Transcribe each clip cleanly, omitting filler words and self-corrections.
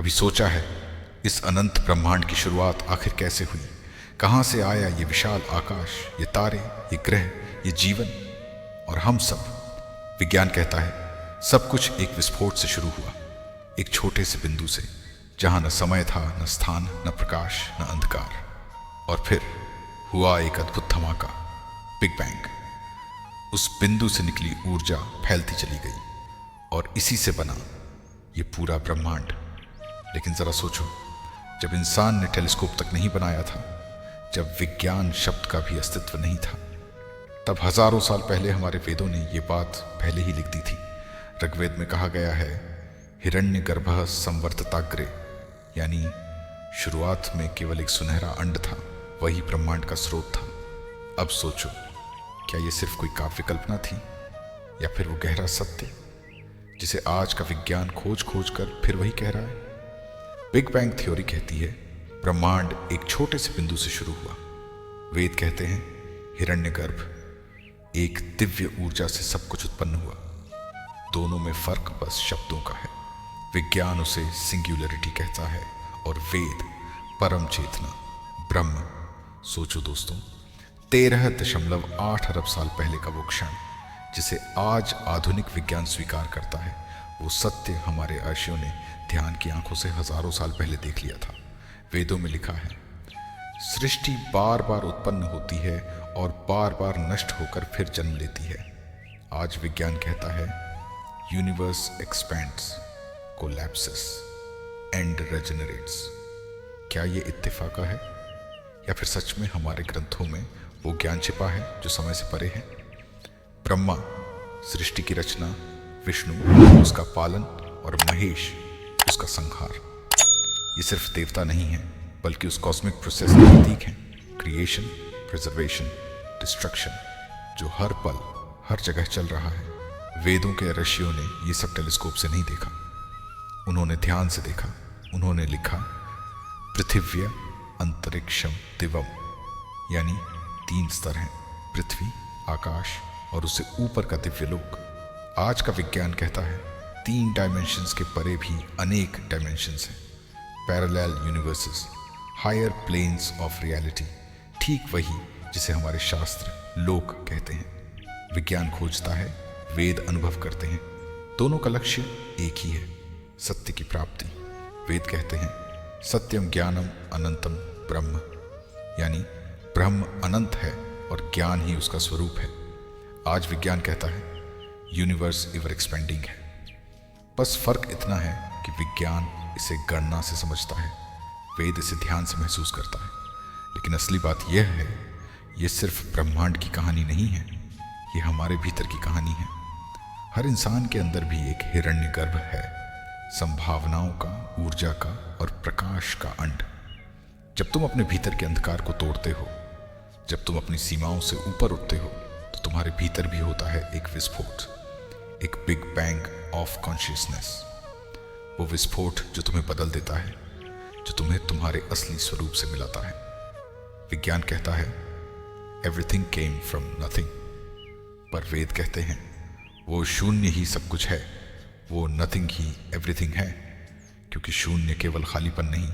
कभी सोचा है इस अनंत ब्रह्मांड की शुरुआत आखिर कैसे हुई? कहाँ से आया ये विशाल आकाश, ये तारे, ये ग्रह, ये जीवन और हम सब? विज्ञान कहता है सब कुछ एक विस्फोट से शुरू हुआ, एक छोटे से बिंदु से, जहां न समय था, न स्थान, न प्रकाश, न अंधकार। और फिर हुआ एक अद्भुत धमाका, बिग बैंग। उस बिंदु से निकली ऊर्जा फैलती चली गई और इसी से बना ये पूरा ब्रह्मांड। लेकिन जरा सोचो, जब इंसान ने टेलीस्कोप तक नहीं बनाया था, जब विज्ञान शब्द का भी अस्तित्व नहीं था, तब हजारों साल पहले हमारे वेदों ने ये बात पहले ही लिख दी थी। ऋग्वेद में कहा गया है, हिरण्यगर्भः संवर्तताग्रे, यानी शुरुआत में केवल एक सुनहरा अंड था, वही ब्रह्मांड का स्रोत था। अब सोचो, क्या ये सिर्फ कोई काव्य कल्पना थी या फिर वो गहरा सत्य जिसे आज का विज्ञान खोज खोज कर फिर वही कह रहा है? बिग बैंग थ्योरी कहती है ब्रह्मांड एक छोटे से बिंदु से शुरू हुआ। वेद कहते हैं हिरण्यगर्भ, एक दिव्य ऊर्जा से सब कुछ उत्पन्न हुआ। दोनों में फर्क बस शब्दों का है। विज्ञान उसे सिंगुलरिटी कहता है और वेद परम चेतना, ब्रह्म। सोचो दोस्तों, 13.8 अरब साल पहले का वो क्षण जिसे आज आधुनिक विज्ञान स्वीकार करता है, वो सत्य हमारे ऋषियों ने ध्यान की आंखों से हजारों साल पहले देख लिया था। वेदों में लिखा है, सृष्टि बार बार उत्पन्न होती है और बार बार नष्ट होकर फिर जन्म लेती है। आज विज्ञान कहता है यूनिवर्स एक्सपैंड्स, कोलैप्सेस एंड रेजेनरेट्स। क्या ये इत्तेफाका है या फिर सच में हमारे ग्रंथों में वो ज्ञान छिपा है जो समय से परे है? ब्रह्मा सृष्टि की रचना, विष्णु उसका पालन और महेश उसका संहार। ये सिर्फ देवता नहीं है, बल्कि उस कॉस्मिक प्रोसेस का प्रतीक है। क्रिएशन, प्रिजर्वेशन, डिस्ट्रक्शन, जो हर पल हर जगह चल रहा है। वेदों के ऋषियों ने ये सब टेलीस्कोप से नहीं देखा, उन्होंने ध्यान से देखा। उन्होंने लिखा पृथिव्य अंतरिक्षम दिवम, यानी 3 स्तर हैं, पृथ्वी, आकाश और उससे ऊपर का दिव्य लोक। आज का विज्ञान कहता है 3 डायमेंशंस के परे भी अनेक डायमेंशंस हैं, parallel universes, higher planes of reality. ठीक वही जिसे हमारे शास्त्र लोक कहते हैं। विज्ञान खोजता है, वेद अनुभव करते हैं। दोनों का लक्ष्य एक ही है, सत्य की प्राप्ति। वेद कहते हैं सत्यम ज्ञानम अनंतम ब्रह्म, यानी ब्रह्म अनंत है और ज्ञान ही उसका स्वरूप है। आज विज्ञान कहता है यूनिवर्स एवर एक्सपेंडिंग है। बस फर्क इतना है कि विज्ञान इसे गणना से समझता है, वेद इसे ध्यान से महसूस करता है। लेकिन असली बात यह है, ये सिर्फ ब्रह्मांड की कहानी नहीं है, ये हमारे भीतर की कहानी है। हर इंसान के अंदर भी एक हिरण्यगर्भ है, संभावनाओं का, ऊर्जा का और प्रकाश का अंड। जब तुम अपने भीतर के अंधकार को तोड़ते हो, जब तुम अपनी सीमाओं से ऊपर उठते हो, तो तुम्हारे भीतर भी होता है एक विस्फोट, एक बिग बैंग ऑफ कॉन्शियसनेस। वो विस्फोट जो तुम्हें बदल देता है, जो तुम्हें तुम्हारे असली स्वरूप से मिलाता है। विज्ञान कहता है एवरीथिंग केम फ्रॉम नथिंग, पर वेद कहते हैं वो शून्य ही सब कुछ है, वो नथिंग ही एवरीथिंग है। क्योंकि शून्य केवल खालीपन नहीं,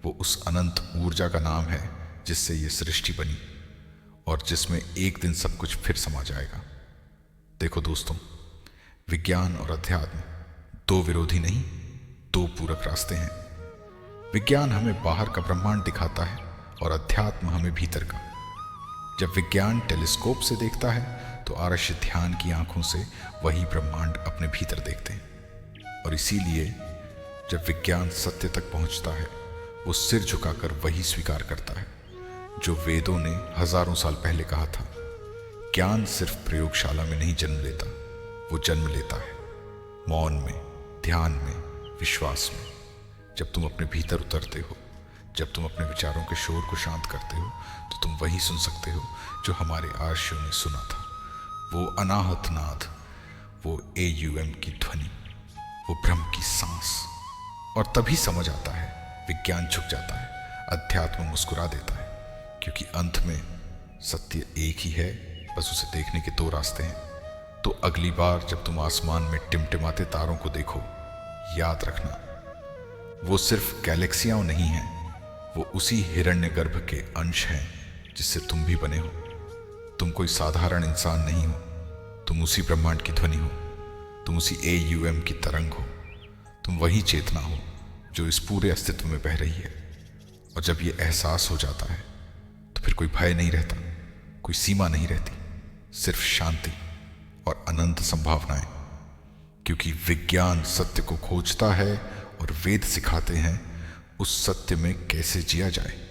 वो उस अनंत ऊर्जा का नाम है जिससे ये सृष्टि बनी और जिसमें एक दिन सब कुछ फिर समा जाएगा। देखो दोस्तों, विज्ञान और अध्यात्म 2 विरोधी नहीं, 2 पूरक रास्ते हैं। विज्ञान हमें बाहर का ब्रह्मांड दिखाता है और अध्यात्म हमें भीतर का। जब विज्ञान टेलीस्कोप से देखता है तो आर्ष ध्यान की आंखों से वही ब्रह्मांड अपने भीतर देखते हैं। और इसीलिए जब विज्ञान सत्य तक पहुंचता है, वो सिर झुकाकर वही स्वीकार करता है जो वेदों ने हजारों साल पहले कहा था। ज्ञान सिर्फ प्रयोगशाला में नहीं जन्म लेता, वो जन्म लेता है मौन में, ध्यान में, विश्वास में। जब तुम अपने भीतर उतरते हो, जब तुम अपने विचारों के शोर को शांत करते हो, तो तुम वही सुन सकते हो जो हमारे आर्षियों ने सुना था। वो अनाहत नाद, वो AUM की ध्वनि, वो ब्रह्म की सांस। और तभी समझ आता है, विज्ञान झुक जाता है, अध्यात्म मुस्कुरा देता है, क्योंकि अंत में सत्य एक ही है, बस उसे देखने के 2 रास्ते हैं। तो अगली बार जब तुम आसमान में टिमटिमाते तारों को देखो, याद रखना वो सिर्फ गैलेक्सियाँ नहीं हैं, वो उसी हिरण्यगर्भ के अंश हैं जिससे तुम भी बने हो। तुम कोई साधारण इंसान नहीं हो, तुम उसी ब्रह्मांड की ध्वनि हो, तुम उसी AUM की तरंग हो, तुम वही चेतना हो जो इस पूरे अस्तित्व में बह रही है। और जब ये एहसास हो जाता है तो फिर कोई भय नहीं रहता, कोई सीमा नहीं रहती, सिर्फ शांति और अनंत संभावनाएं। क्योंकि विज्ञान सत्य को खोजता है और वेद सिखाते हैं उस सत्य में कैसे जिया जाए।